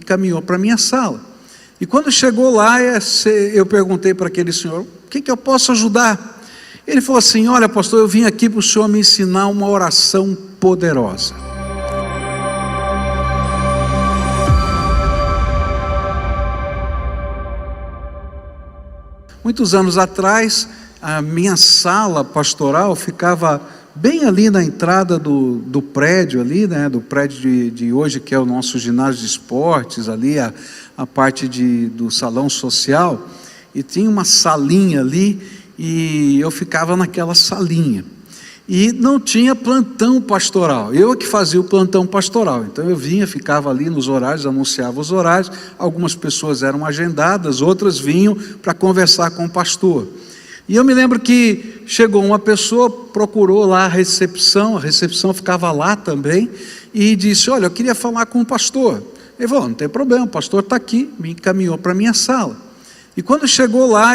encaminhou para a minha sala. E quando chegou lá, eu perguntei para aquele senhor: o que eu posso ajudar? Ele falou assim: olha, pastor, eu vim aqui para o senhor me ensinar uma oração poderosa. Muitos anos atrás, a minha sala pastoral ficava bem ali na entrada do prédio ali, né, do prédio de hoje, que é o nosso ginásio de esportes, ali a parte do salão social, e tinha uma salinha ali, e eu ficava naquela salinha. E não tinha plantão pastoral, eu é que fazia o plantão pastoral. Então eu vinha, ficava ali nos horários, anunciava os horários. Algumas pessoas eram agendadas, outras vinham para conversar com o pastor. E eu me lembro que chegou uma pessoa, procurou lá a recepção ficava lá também, e disse: olha, eu queria falar com o pastor. Ele falou: não tem problema, o pastor está aqui, me encaminhou para a minha sala. E quando chegou lá,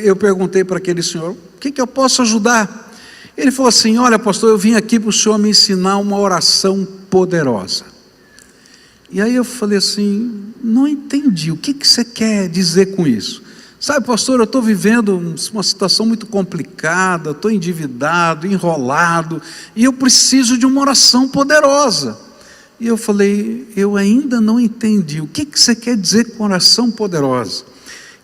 eu perguntei para aquele senhor: o que eu posso ajudar? Ele falou assim: olha, pastor, eu vim aqui para o senhor me ensinar uma oração poderosa. E aí eu falei assim: não entendi, o que você quer dizer com isso? Sabe, pastor, eu estou vivendo uma situação muito complicada, estou endividado, enrolado, e eu preciso de uma oração poderosa. E eu falei: eu ainda não entendi, o que você quer dizer com oração poderosa?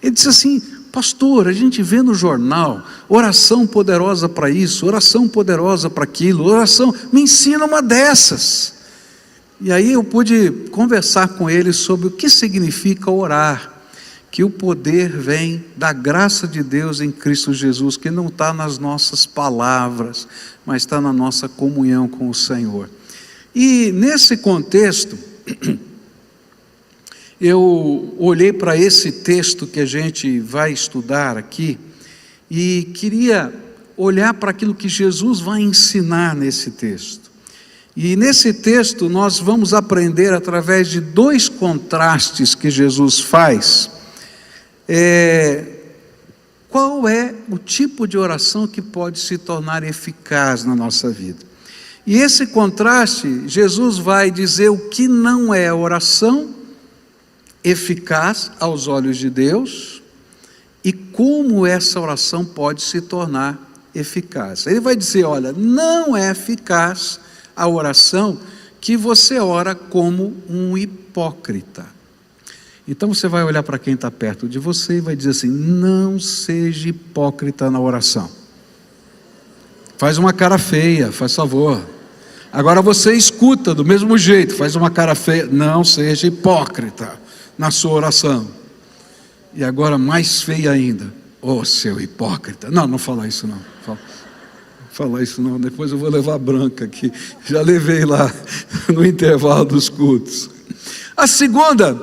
Ele disse assim: pastor, a gente vê no jornal, oração poderosa para isso, oração poderosa para aquilo, oração, me ensina uma dessas. E aí eu pude conversar com ele sobre o que significa orar, que o poder vem da graça de Deus em Cristo Jesus, que não está nas nossas palavras, mas está na nossa comunhão com o Senhor. E nesse contexto, eu olhei para esse texto que a gente vai estudar aqui e queria olhar para aquilo que Jesus vai ensinar nesse texto. E nesse texto nós vamos aprender através de dois contrastes que Jesus faz, qual é o tipo de oração que pode se tornar eficaz na nossa vida. E esse contraste, Jesus vai dizer o que não é oração eficaz aos olhos de Deus e como essa oração pode se tornar eficaz. Ele vai dizer: olha, não é eficaz a oração que você ora como um hipócrita. Então você vai olhar para quem está perto de você e vai dizer assim: não seja hipócrita na oração. Faz uma cara feia, faz favor. Agora você escuta do mesmo jeito, faz uma cara feia, não seja hipócrita na sua oração. E agora mais feia ainda: ô seu hipócrita. Não fala isso não. Fala isso não, depois eu vou levar branca aqui. Já levei lá no intervalo dos cultos.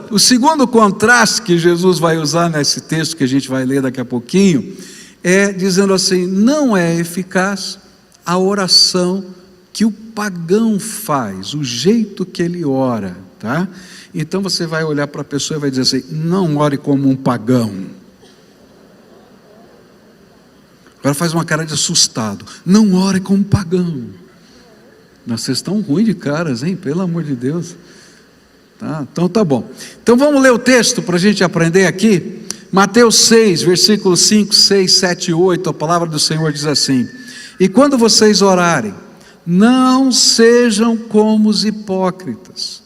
O segundo contraste que Jesus vai usar nesse texto que a gente vai ler daqui a pouquinho, é dizendo assim: não é eficaz a oração que o pagão faz, o jeito que ele ora, tá? Então você vai olhar para a pessoa e vai dizer assim: não ore como um pagão. Agora faz uma cara de assustado: não ore como um pagão. Vocês estão ruins de caras, hein? Pelo amor de Deus. Tá? Então tá bom. Então vamos ler o texto para a gente aprender aqui. Mateus 6, versículos 5, 6, 7 e 8, a palavra do Senhor diz assim: e quando vocês orarem, não sejam como os hipócritas.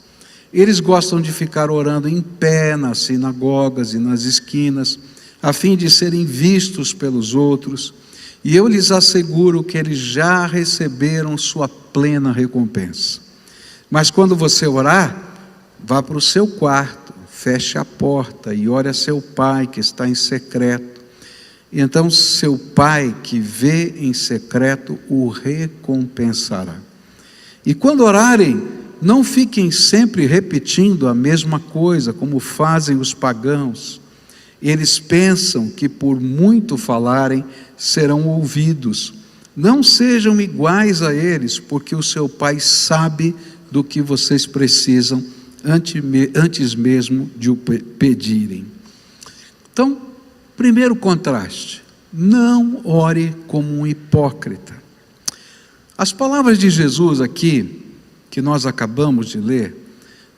Eles gostam de ficar orando em pé nas sinagogas e nas esquinas, a fim de serem vistos pelos outros, e eu lhes asseguro que eles já receberam sua plena recompensa. Mas quando você orar, vá para o seu quarto, feche a porta e ore a seu pai que está em secreto. E então seu pai que vê em secreto o recompensará. E quando orarem, não fiquem sempre repetindo a mesma coisa, como fazem os pagãos. Eles pensam que por muito falarem, serão ouvidos. Não sejam iguais a eles, porque o seu pai sabe do que vocês precisam, antes mesmo de o pedirem. Então, primeiro contraste: não ore como um hipócrita. As palavras de Jesus aqui, que nós acabamos de ler,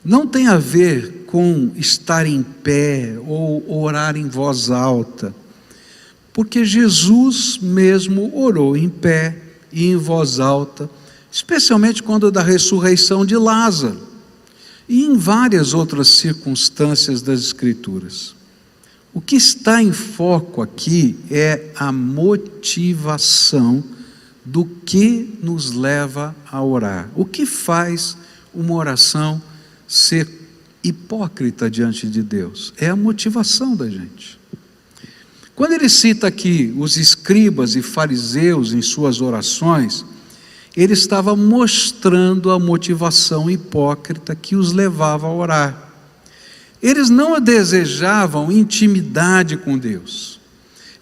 não tem a ver com estar em pé ou orar em voz alta? Porque Jesus mesmo orou em pé e em voz alta, especialmente quando da ressurreição de Lázaro, e em várias outras circunstâncias das Escrituras. O que está em foco aqui é a motivação do que nos leva a orar. O que faz uma oração ser hipócrita diante de Deus? É a motivação da gente. Quando ele cita aqui os escribas e fariseus em suas orações, ele estava mostrando a motivação hipócrita que os levava a orar. Eles não desejavam intimidade com Deus.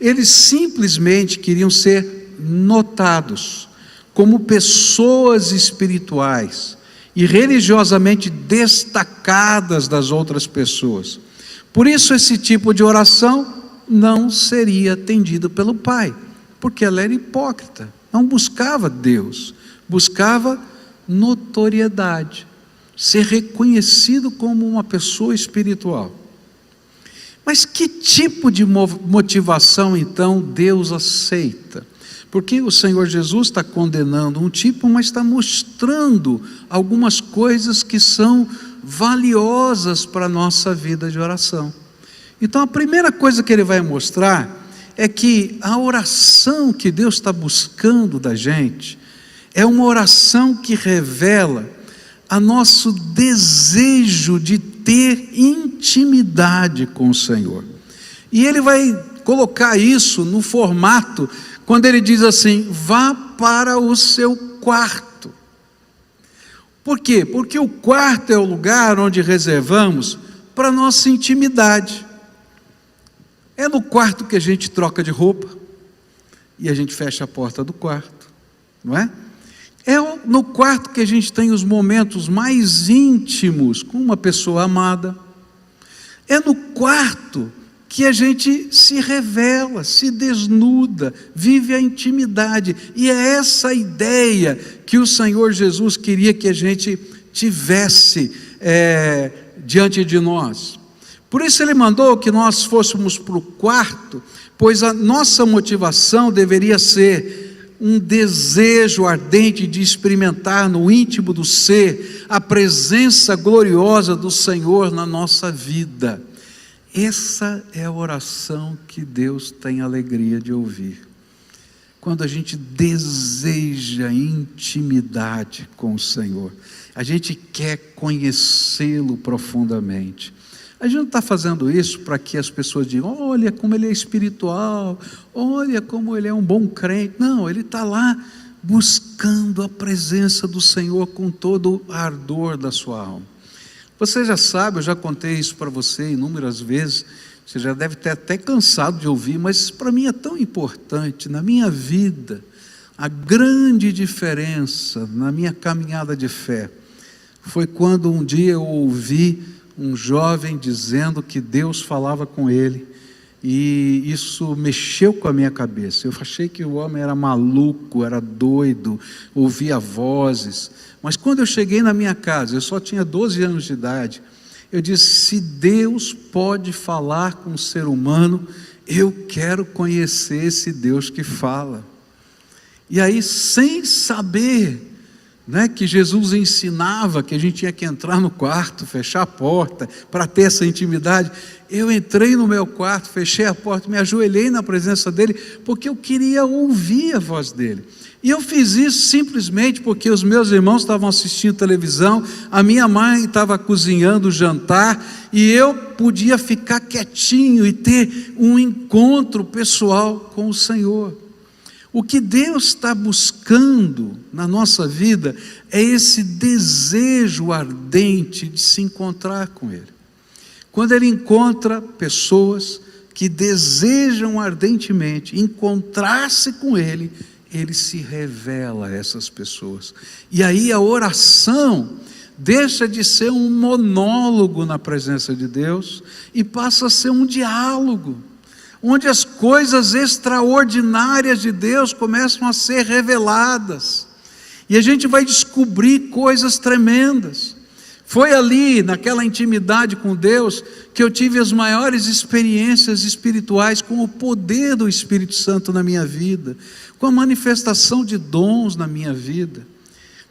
Eles simplesmente queriam ser notados como pessoas espirituais e religiosamente destacadas das outras pessoas. Por isso esse tipo de oração não seria atendido pelo Pai, porque ela era hipócrita, não buscava Deus, buscava notoriedade, ser reconhecido como uma pessoa espiritual. Mas que tipo de motivação então Deus aceita? Porque o Senhor Jesus está condenando um tipo, mas está mostrando algumas coisas que são valiosas para a nossa vida de oração. Então a primeira coisa que ele vai mostrar é que a oração que Deus está buscando da gente é uma oração que revela a nosso desejo de ter intimidade com o Senhor. E ele vai colocar isso no formato, quando ele diz assim: vá para o seu quarto. Por quê? Porque o quarto é o lugar onde reservamos para a nossa intimidade. É no quarto que a gente troca de roupa e a gente fecha a porta do quarto, não é? É no quarto que a gente tem os momentos mais íntimos com uma pessoa amada. É no quarto que a gente se revela, se desnuda, vive a intimidade. E é essa ideia que o Senhor Jesus queria que a gente tivesse diante de nós. Por isso ele mandou que nós fôssemos para o quarto, pois a nossa motivação deveria ser um desejo ardente de experimentar no íntimo do ser a presença gloriosa do Senhor na nossa vida. Essa é a oração que Deus tem alegria de ouvir. Quando a gente deseja intimidade com o Senhor, a gente quer conhecê-lo profundamente. A gente não está fazendo isso para que as pessoas digam: olha como ele é espiritual, olha como ele é um bom crente. Não, ele está lá buscando a presença do Senhor com todo o ardor da sua alma. Você já sabe, eu já contei isso para você inúmeras vezes, você já deve ter até cansado de ouvir, mas para mim é tão importante. Na minha vida, a grande diferença na minha caminhada de fé foi quando um dia eu ouvi um jovem dizendo que Deus falava com ele, e isso mexeu com a minha cabeça. Eu achei que o homem era maluco, era doido, ouvia vozes. Mas quando eu cheguei na minha casa, eu só tinha 12 anos de idade, eu disse: se Deus pode falar com o ser humano, eu quero conhecer esse Deus que fala. E aí, sem saber, que Jesus ensinava que a gente tinha que entrar no quarto, fechar a porta para ter essa intimidade, eu entrei no meu quarto, fechei a porta, me ajoelhei na presença dele, porque eu queria ouvir a voz dele. E eu fiz isso simplesmente porque os meus irmãos estavam assistindo televisão, a minha mãe estava cozinhando o jantar, e eu podia ficar quietinho e ter um encontro pessoal com o Senhor. O que Deus está buscando na nossa vida é esse desejo ardente de se encontrar com Ele. Quando Ele encontra pessoas que desejam ardentemente encontrar-se com Ele, Ele se revela a essas pessoas. E aí a oração deixa de ser um monólogo na presença de Deus e passa a ser um diálogo, onde as coisas extraordinárias de Deus começam a ser reveladas, e a gente vai descobrir coisas tremendas. Foi ali, naquela intimidade com Deus, que eu tive as maiores experiências espirituais com o poder do Espírito Santo na minha vida, com a manifestação de dons na minha vida.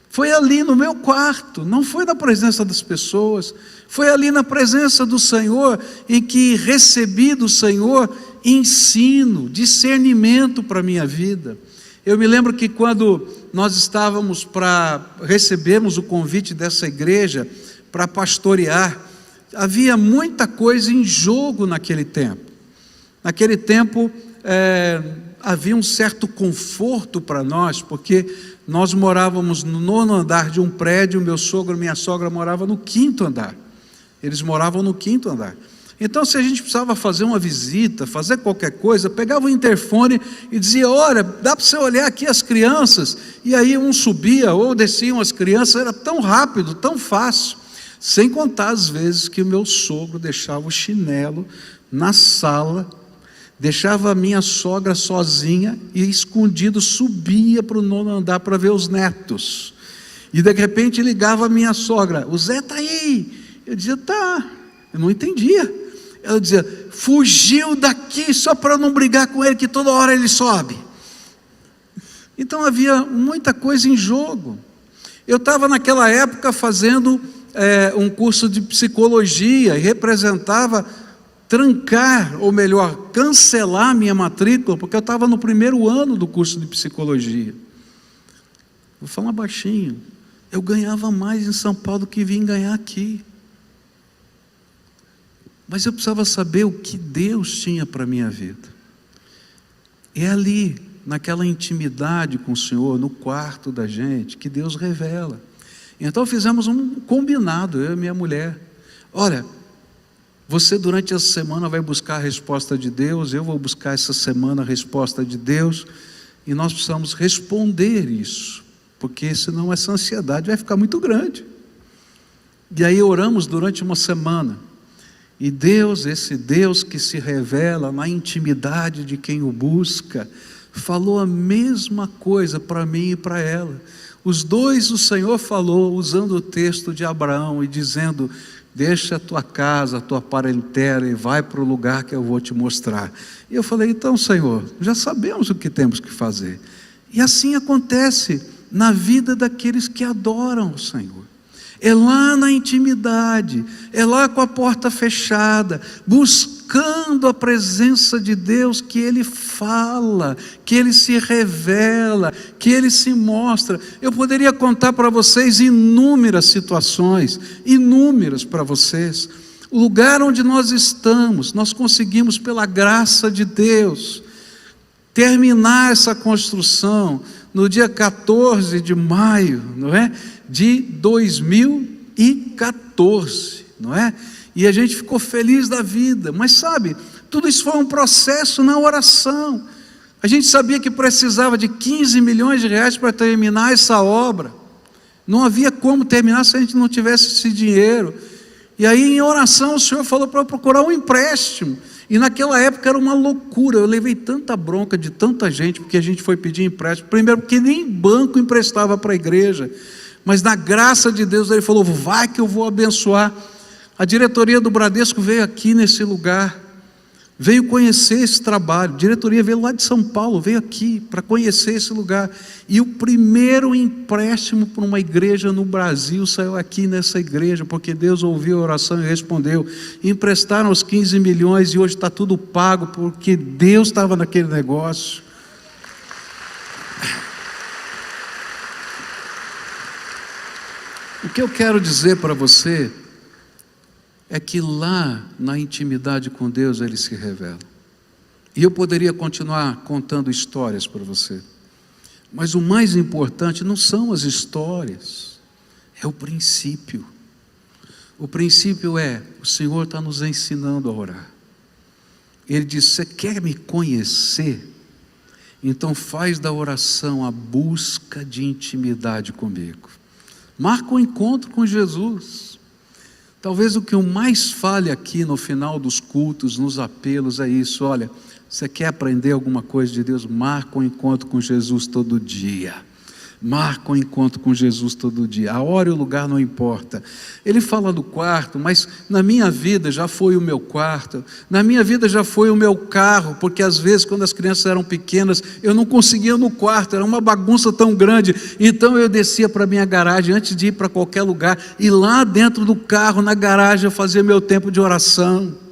Foi ali no meu quarto, não foi na presença das pessoas, foi ali na presença do Senhor, em que recebi do Senhor ensino, discernimento para a minha vida. Eu me lembro que quando nós estávamos para recebermos o convite dessa igreja para pastorear, havia muita coisa em jogo naquele tempo. Naquele tempo havia um certo conforto para nós, porque nós morávamos no 9º andar de um prédio, meu sogro e minha sogra moravam no 5º andar. Eles moravam no 5º andar. Então, se a gente precisava fazer uma visita, fazer qualquer coisa, pegava o interfone e dizia: olha, dá para você olhar aqui as crianças? E aí um subia ou desciam as crianças, era tão rápido, tão fácil. Sem contar as vezes que o meu sogro deixava o chinelo na sala, deixava a minha sogra sozinha e escondido subia para o 9º andar para ver os netos. E de repente ligava a minha sogra: o Zé está aí. Eu dizia: tá. Eu não entendia. Ela dizia: fugiu daqui só para não brigar com ele, que toda hora ele sobe. Então havia muita coisa em jogo. Eu estava naquela época fazendo um curso de psicologia e representava trancar, ou melhor, cancelar minha matrícula, porque eu estava no 1º ano do curso de psicologia. Vou falar baixinho, eu ganhava mais em São Paulo do que vim ganhar aqui. Mas eu precisava saber o que Deus tinha para a minha vida. É ali, naquela intimidade com o Senhor, no quarto da gente, que Deus revela. Então fizemos um combinado, eu e minha mulher. Olha, você durante essa semana vai buscar a resposta de Deus, eu vou buscar essa semana a resposta de Deus, e nós precisamos responder isso, porque senão essa ansiedade vai ficar muito grande. E aí oramos durante uma semana. E Deus, esse Deus que se revela na intimidade de quem o busca, falou a mesma coisa para mim e para ela. Os dois o Senhor falou usando o texto de Abraão e dizendo: deixa a tua casa, a tua parentela e vai para o lugar que eu vou te mostrar. E eu falei: então, Senhor, já sabemos o que temos que fazer. E assim acontece na vida daqueles que adoram o Senhor. É lá na intimidade, é lá com a porta fechada, buscando a presença de Deus, que Ele fala, que Ele se revela, que Ele se mostra. Eu poderia contar para vocês inúmeras situações, inúmeras para vocês. O lugar onde nós estamos, nós conseguimos pela graça de Deus, terminar essa construção no dia 14 de maio, não é? De 2014, não é? E a gente ficou feliz da vida, mas sabe, tudo isso foi um processo na oração. A gente sabia que precisava de 15 milhões de reais para terminar essa obra, não havia como terminar se a gente não tivesse esse dinheiro. E aí em oração o Senhor falou para eu procurar um empréstimo, e naquela época era uma loucura. Eu levei tanta bronca de tanta gente, porque a gente foi pedir empréstimo, primeiro porque nem banco emprestava para a igreja, mas na graça de Deus Ele falou: vai que eu vou abençoar. A diretoria do Bradesco veio aqui nesse lugar, veio conhecer esse trabalho. A diretoria veio lá de São Paulo, veio aqui para conhecer esse lugar, e o primeiro empréstimo para uma igreja no Brasil saiu aqui nessa igreja, porque Deus ouviu a oração e respondeu. Emprestaram os 15 milhões e hoje está tudo pago, porque Deus estava naquele negócio. O que eu quero dizer para você é que lá na intimidade com Deus Ele se revela. E eu poderia continuar contando histórias para você, mas o mais importante não são as histórias, é o princípio. O princípio é: o Senhor está nos ensinando a orar. Ele diz: você quer me conhecer? Então faz da oração a busca de intimidade comigo. Marca um encontro com Jesus. Talvez o que eu mais fale aqui no final dos cultos, nos apelos, é isso: olha, você quer aprender alguma coisa de Deus? Marca um encontro com Jesus todo dia. Marca um encontro com Jesus todo dia. A hora e o lugar não importa. Ele fala do quarto, mas na minha vida já foi o meu quarto, na minha vida já foi o meu carro, porque às vezes quando as crianças eram pequenas, eu não conseguia ir no quarto, era uma bagunça tão grande, então eu descia para a minha garagem antes de ir para qualquer lugar, e lá dentro do carro, na garagem, eu fazia meu tempo de oração.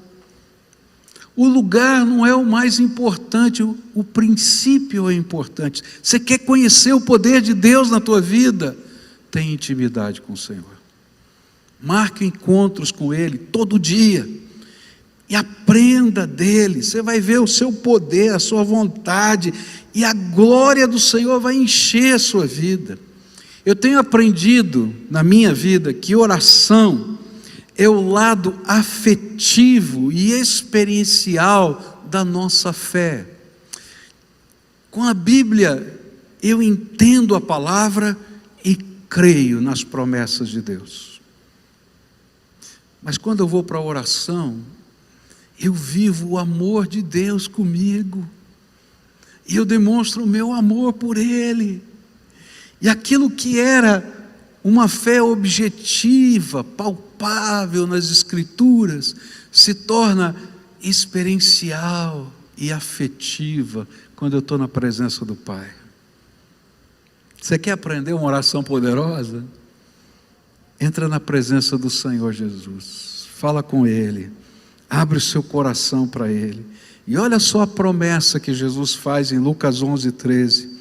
O lugar não é o mais importante, o princípio é importante. Você quer conhecer o poder de Deus na tua vida? Tenha intimidade com o Senhor. Marque encontros com Ele todo dia e aprenda dEle. Você vai ver o seu poder, a sua vontade, e a glória do Senhor vai encher a sua vida. Eu tenho aprendido na minha vida que oração é o lado afetivo e experiencial da nossa fé. Com a Bíblia, eu entendo a palavra e creio nas promessas de Deus. Mas quando eu vou para a oração, eu vivo o amor de Deus comigo, e eu demonstro o meu amor por Ele, e aquilo que era uma fé objetiva, palpável nas Escrituras, se torna experiencial e afetiva quando eu estou na presença do Pai. Você quer aprender uma oração poderosa? Entra na presença do Senhor Jesus, fala com Ele, abre o seu coração para Ele, e olha só a promessa que Jesus faz em Lucas 11:13.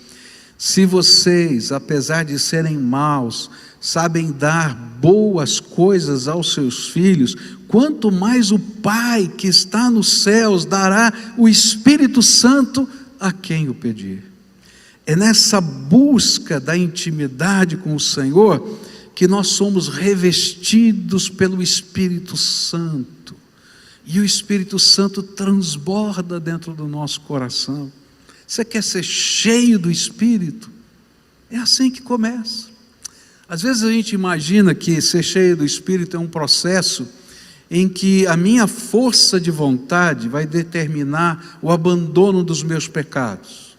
Se vocês, apesar de serem maus, sabem dar boas coisas aos seus filhos, quanto mais o Pai que está nos céus dará o Espírito Santo a quem o pedir. É nessa busca da intimidade com o Senhor que nós somos revestidos pelo Espírito Santo, e o Espírito Santo transborda dentro do nosso coração. Você quer ser cheio do Espírito? É assim que começa. Às vezes a gente imagina que ser cheio do Espírito é um processo em que a minha força de vontade vai determinar o abandono dos meus pecados.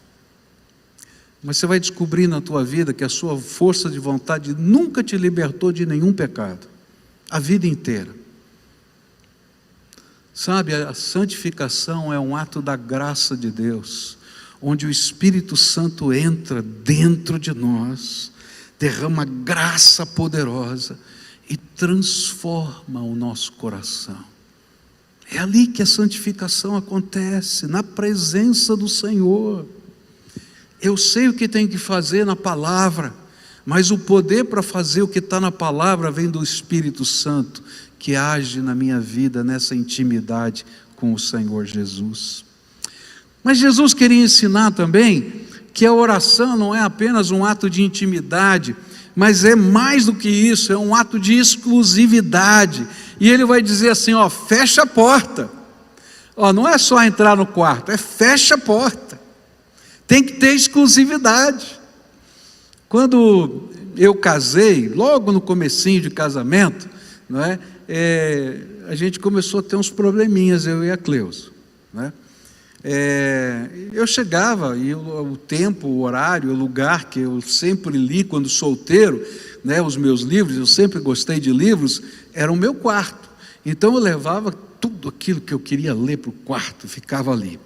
Mas você vai descobrir na tua vida que a sua força de vontade nunca te libertou de nenhum pecado, a vida inteira. Sabe, a santificação é um ato da graça de Deus, onde o Espírito Santo entra dentro de nós, derrama graça poderosa e transforma o nosso coração. É ali que a santificação acontece, na presença do Senhor. Eu sei o que tenho que fazer na palavra, mas o poder para fazer o que está na palavra vem do Espírito Santo, que age na minha vida nessa intimidade com o Senhor Jesus. Mas Jesus queria ensinar também que a oração não é apenas um ato de intimidade, mas é mais do que isso, é um ato de exclusividade. E ele vai dizer assim, fecha a porta. Não é só entrar no quarto, é fecha a porta. Tem que ter exclusividade. Quando eu casei, logo no comecinho de casamento, não é? A gente começou a ter uns probleminhas, eu e a Cleusa, não é? Eu chegava, e o tempo, o horário, o lugar que eu sempre li quando solteiro, né, os meus livros, eu sempre gostei de livros, era o meu quarto. Então eu levava tudo aquilo que eu queria ler para o quarto, ficava ali.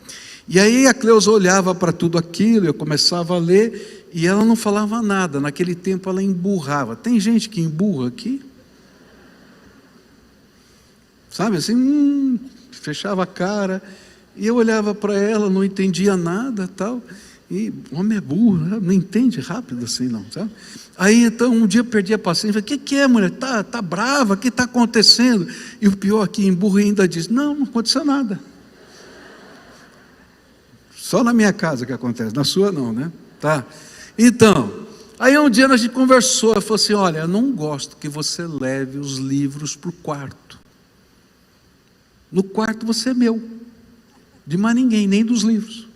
E aí a Cleusa olhava para tudo aquilo, eu começava a ler, e ela não falava nada. Naquele tempo ela emburrava. Tem gente que emburra aqui? Sabe assim, fechava a cara. E eu olhava para ela, não entendia nada, tal. E homem é burro, não entende rápido assim não, sabe? Aí então um dia eu perdi a paciência, falei, o que é, mulher? Tá brava, o que está acontecendo? E o pior aqui, emburro, ainda diz, não aconteceu nada. Só na minha casa que acontece, na sua não, né? Tá. Então, aí um dia a gente conversou, eu falei assim, olha, eu não gosto que você leve os livros para o quarto. No quarto você é meu. De mais ninguém, nem dos livros.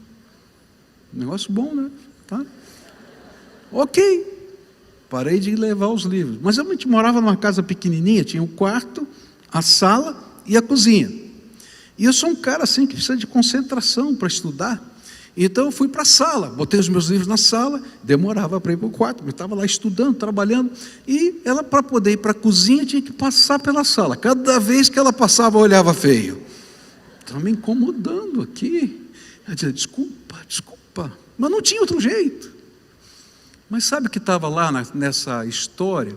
Negócio bom, né? Tá? Ok. Parei de levar os livros. Mas a gente morava numa casa pequenininha, tinha o quarto, a sala e a cozinha. E eu sou um cara assim que precisa de concentração para estudar. Então eu fui para a sala, botei os meus livros na sala, demorava para ir para o quarto, eu estava lá estudando, trabalhando, e ela, para poder ir para a cozinha, tinha que passar pela sala. Cada vez que ela passava, eu olhava feio. Estava me incomodando aqui. Eu dizia, desculpa, mas não tinha outro jeito. Mas sabe o que estava lá nessa história?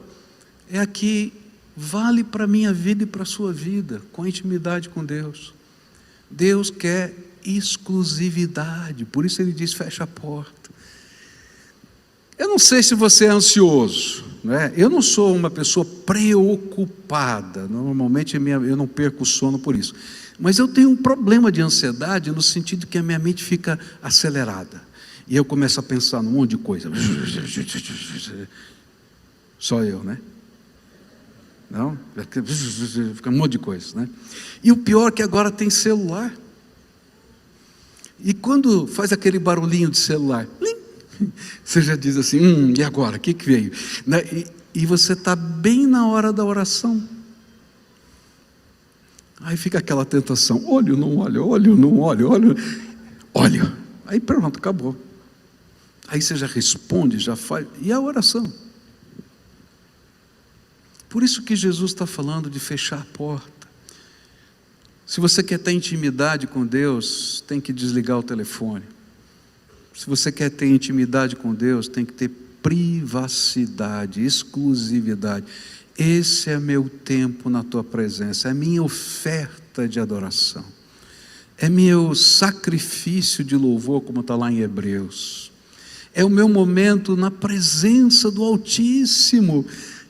É que vale para a minha vida e para a sua vida, com a intimidade com Deus. Deus quer exclusividade, por isso Ele diz, fecha a porta. Eu não sei se você é ansioso, né? Eu não sou uma pessoa preocupada, normalmente eu não perco o sono por isso, mas eu tenho um problema de ansiedade no sentido que a minha mente fica acelerada, e eu começo a pensar num monte de coisa. Só eu, né? Não? Fica um monte de coisa, né? E o pior é que agora tem celular. E quando faz aquele barulhinho de celular, você já diz assim, e agora? O que veio? E você está bem na hora da oração. Aí fica aquela tentação, olho, não olho, olho, não olho, olho. Aí pronto, acabou. Aí você já responde, já faz, e a oração? Por isso que Jesus está falando de fechar a porta. Se você quer ter intimidade com Deus, tem que desligar o telefone. Se você quer ter intimidade com Deus, tem que ter privacidade, exclusividade. Esse é meu tempo na tua presença, é minha oferta de adoração, é meu sacrifício de louvor, como está lá em Hebreus. É o meu momento na presença do Altíssimo.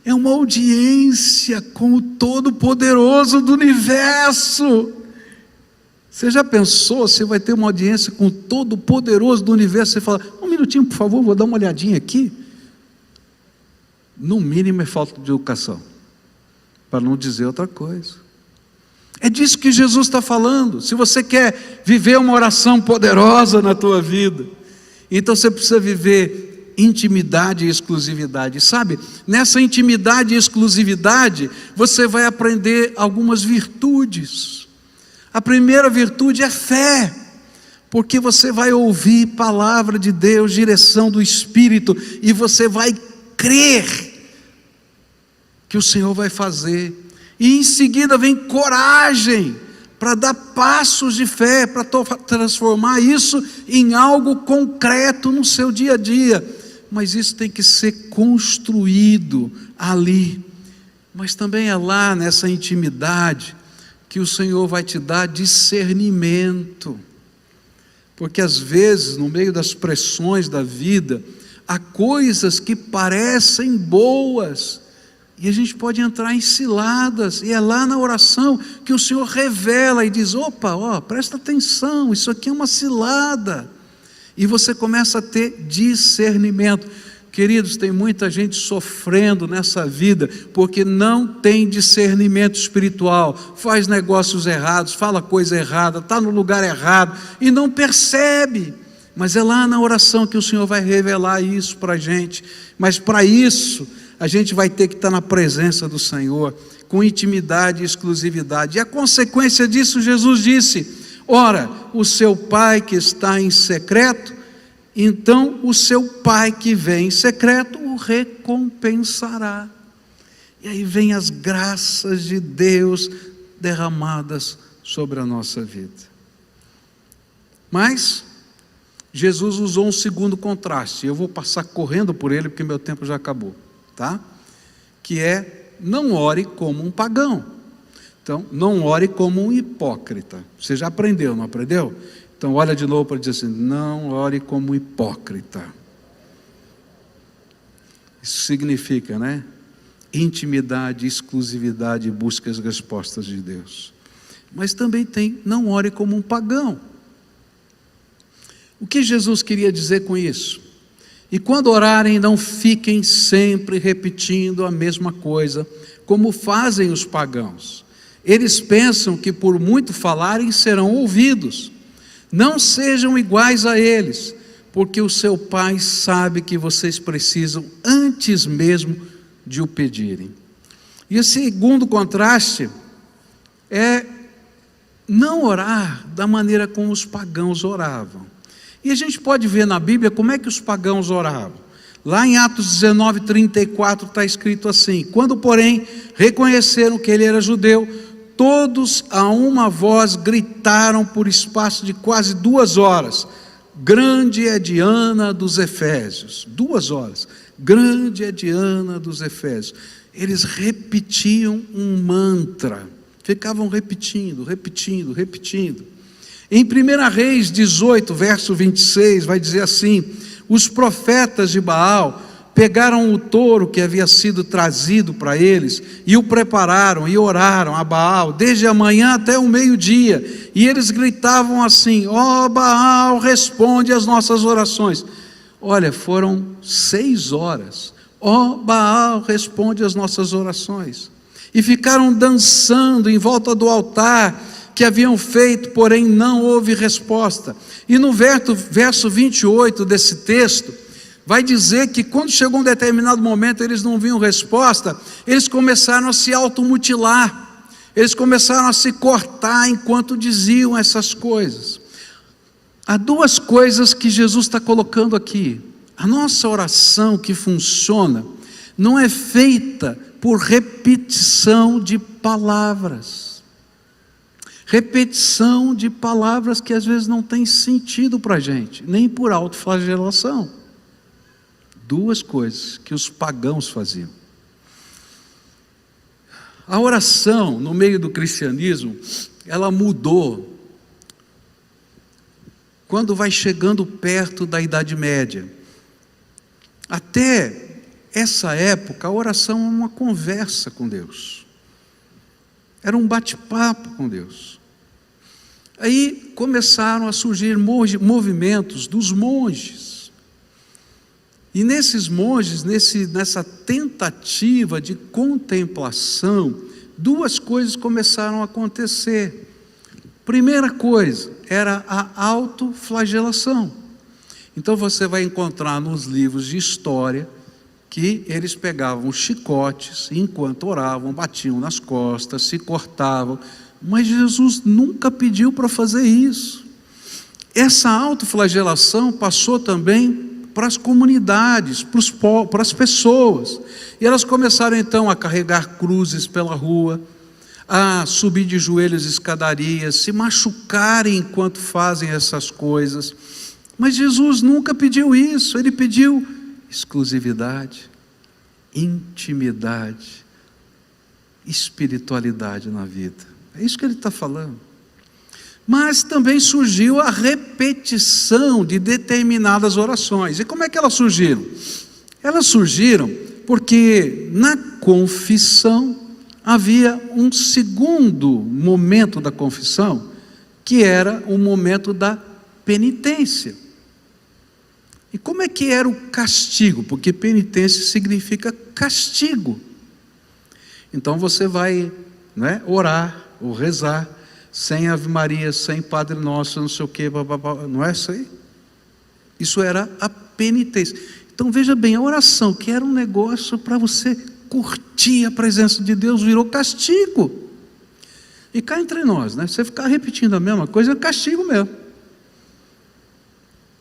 É uma audiência com o Todo-Poderoso do universo. Você já pensou, você vai ter uma audiência com o Todo-Poderoso do universo, você fala, um minutinho por favor, vou dar uma olhadinha aqui. No mínimo é falta de educação, para não dizer outra coisa. É disso que Jesus está falando. Se você quer viver uma oração poderosa na tua vida, então você precisa viver intimidade e exclusividade. Sabe, nessa intimidade e exclusividade, você vai aprender algumas virtudes. A primeira virtude é fé, porque você vai ouvir palavra de Deus, direção do Espírito, e você vai crer que o Senhor vai fazer. E em seguida vem coragem, para dar passos de fé, para transformar isso em algo concreto no seu dia a dia. Mas isso tem que ser construído ali. Mas também é lá nessa intimidade que o Senhor vai te dar discernimento. Porque às vezes, no meio das pressões da vida, há coisas que parecem boas, e a gente pode entrar em ciladas, e é lá na oração que o Senhor revela e diz, opa, presta atenção, isso aqui é uma cilada. E você começa a ter discernimento. Queridos, tem muita gente sofrendo nessa vida, porque não tem discernimento espiritual, faz negócios errados, fala coisa errada, está no lugar errado, e não percebe. Mas é lá na oração que o Senhor vai revelar isso para a gente. Mas para isso, a gente vai ter que estar na presença do Senhor, com intimidade e exclusividade. E a consequência disso, Jesus disse, ora, o seu Pai que está em secreto, então o seu Pai que vem em secreto o recompensará. E aí vem as graças de Deus derramadas sobre a nossa vida. Mas Jesus usou um segundo contraste, eu vou passar correndo por ele porque meu tempo já acabou, tá? Que é, não ore como um pagão. Então, não ore como um hipócrita. Você já aprendeu, não aprendeu? Então, olha de novo para dizer assim, não ore como hipócrita. Isso significa, né? Intimidade, exclusividade e busca as respostas de Deus. Mas também tem, não ore como um pagão. O que Jesus queria dizer com isso? E quando orarem, não fiquem sempre repetindo a mesma coisa, como fazem os pagãos. Eles pensam que por muito falarem serão ouvidos. Não sejam iguais a eles, porque o seu Pai sabe que vocês precisam antes mesmo de o pedirem. E o segundo contraste é não orar da maneira como os pagãos oravam. E a gente pode ver na Bíblia como é que os pagãos oravam. Lá em Atos 19:34 está escrito assim: quando, porém, reconheceram que ele era judeu, todos a uma voz gritaram por espaço de quase 2 horas: grande é Diana dos Efésios. 2 horas. Grande é Diana dos Efésios. Eles repetiam um mantra, ficavam repetindo. Em 1 Reis 18, verso 26, vai dizer assim: os profetas de Baal pegaram o touro que havia sido trazido para eles e o prepararam e oraram a Baal desde a manhã até o meio-dia, e eles gritavam assim: ó Baal, responde às nossas orações. Olha, foram 6 horas. Ó Baal, responde às nossas orações. E ficaram dançando em volta do altar que haviam feito, porém não houve resposta. E no verso 28 desse texto, vai dizer que quando chegou um determinado momento, eles não viam resposta, eles começaram a se automutilar, eles começaram a se cortar enquanto diziam essas coisas. Há 2 coisas que Jesus está colocando aqui. A nossa oração que funciona não é feita por repetição de palavras. Repetição de palavras que às vezes não tem sentido para a gente, nem por autoflagelação. 2 coisas que os pagãos faziam. A oração no meio do cristianismo, ela mudou quando vai chegando perto da Idade Média. Até essa época, a oração era uma conversa com Deus, era um bate-papo com Deus. Aí começaram a surgir movimentos dos monges, e nesses monges, nessa tentativa de contemplação, 2 coisas começaram a acontecer. Primeira coisa era a autoflagelação. Então você vai encontrar nos livros de história que eles pegavam chicotes e enquanto oravam, batiam nas costas, se cortavam, mas Jesus nunca pediu para fazer isso. Essa autoflagelação passou também para as comunidades, para as pessoas, e elas começaram então a carregar cruzes pela rua, a subir de joelhos escadarias, se machucarem enquanto fazem essas coisas. Mas Jesus nunca pediu isso, ele pediu exclusividade, intimidade, espiritualidade na vida. É isso que ele está falando. Mas também surgiu a repetição de determinadas orações. E como é que elas surgiram? Elas surgiram porque na confissão havia um segundo momento da confissão, que era o momento da penitência. E como é que era o castigo? Porque penitência significa castigo. Então você vai, orar ou rezar, sem Ave Maria, sem Padre Nosso, não sei o quê, não é isso aí? Isso era a penitência. Então veja bem, a oração, que era um negócio para você curtir a presença de Deus, virou castigo. E cá entre nós, você ficar repetindo a mesma coisa é castigo mesmo,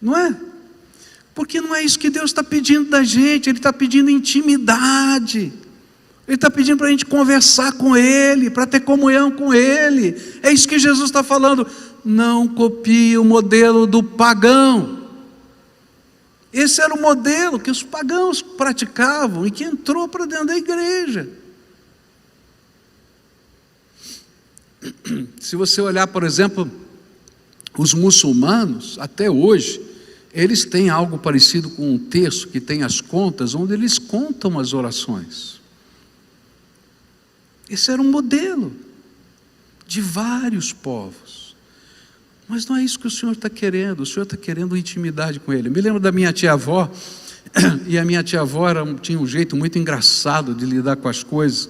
não é? Porque não é isso que Deus está pedindo da gente. Ele está pedindo intimidade, Ele está pedindo para a gente conversar com Ele, para ter comunhão com Ele. É isso que Jesus está falando. Não copie o modelo do pagão. Esse era o modelo que os pagãos praticavam e que entrou para dentro da igreja. Se você olhar, por exemplo, os muçulmanos, até hoje, eles têm algo parecido com um texto que tem as contas, onde eles contam as orações. Esse era um modelo de vários povos. Mas não é isso que o Senhor está querendo. O Senhor está querendo intimidade com Ele. Eu me lembro da minha tia-avó, e a minha tia-avó tinha um jeito muito engraçado de lidar com as coisas,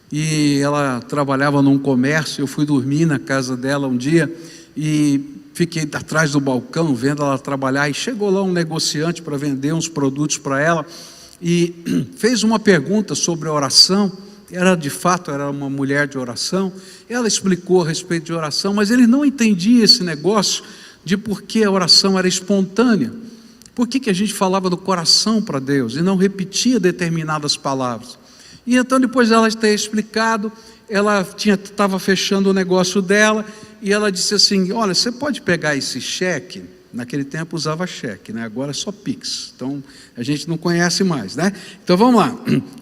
e ela trabalhava num comércio. Eu fui dormir na casa dela um dia, e fiquei atrás do balcão, vendo ela trabalhar, e chegou lá um negociante para vender uns produtos para ela, e fez uma pergunta sobre a oração. De fato, era uma mulher de oração. Ela explicou a respeito de oração, mas ele não entendia esse negócio de por que a oração era espontânea. Por que a gente falava do coração para Deus e não repetia determinadas palavras? E então, depois dela ter explicado, ela estava fechando o negócio dela, e ela disse assim: olha, você pode pegar esse cheque? Naquele tempo usava cheque, né? Agora é só Pix, então a gente não conhece mais, né? Então vamos lá,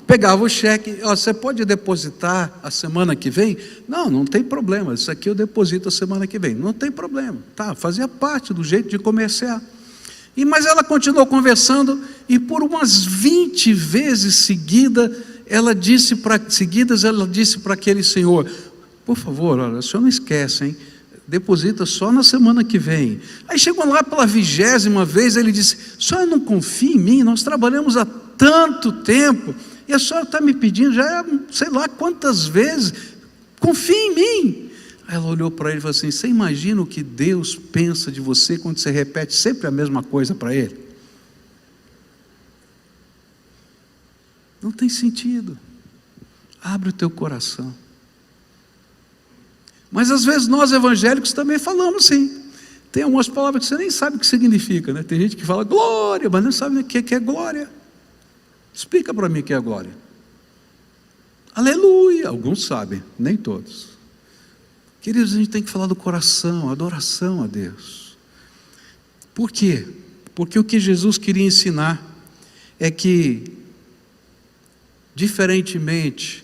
pegava o cheque: ó, você pode depositar a semana que vem? Não, não tem problema, isso aqui eu deposito a semana que vem. Não tem problema, tá? Fazia parte do jeito de comerciar. Mas ela continuou conversando, e por umas 20 vezes seguidas, ela disse para aquele senhor: por favor, olha, o senhor não esquece, hein? Deposita só na semana que vem. Aí chegou lá pela 20ª vez, ele disse: a senhora não confia em mim? Nós trabalhamos há tanto tempo, e a senhora está me pedindo já sei lá quantas vezes, confia em mim. Aí ela olhou para ele e falou assim: você imagina o que Deus pensa de você quando você repete sempre a mesma coisa para Ele? Não tem sentido. Abre o teu coração. Mas às vezes nós evangélicos também falamos sim. Tem algumas palavras que você nem sabe o que significa, né? Tem gente que fala glória, mas não sabe o que é glória. Explica para mim o que é glória. Aleluia, alguns sabem, nem todos. Queridos, a gente tem que falar do coração, adoração a Deus. Por quê? Porque o que Jesus queria ensinar é que, diferentemente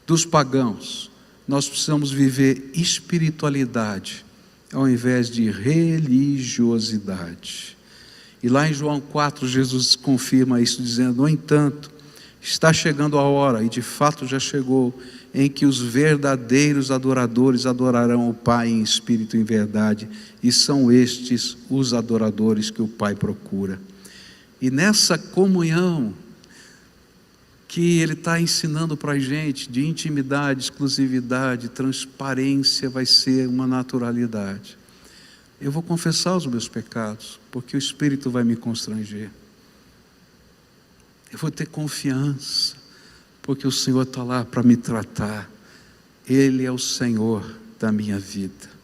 dos pagãos, nós precisamos viver espiritualidade ao invés de religiosidade. E lá em João 4, Jesus confirma isso dizendo: no entanto, está chegando a hora, e de fato já chegou, em que os verdadeiros adoradores adorarão o Pai em espírito e em verdade, e são estes os adoradores que o Pai procura. E nessa comunhão que Ele está ensinando para a gente, de intimidade, exclusividade, transparência, vai ser uma naturalidade. Eu vou confessar os meus pecados, porque o Espírito vai me constranger. Eu vou ter confiança, porque o Senhor está lá para me tratar. Ele é o Senhor da minha vida.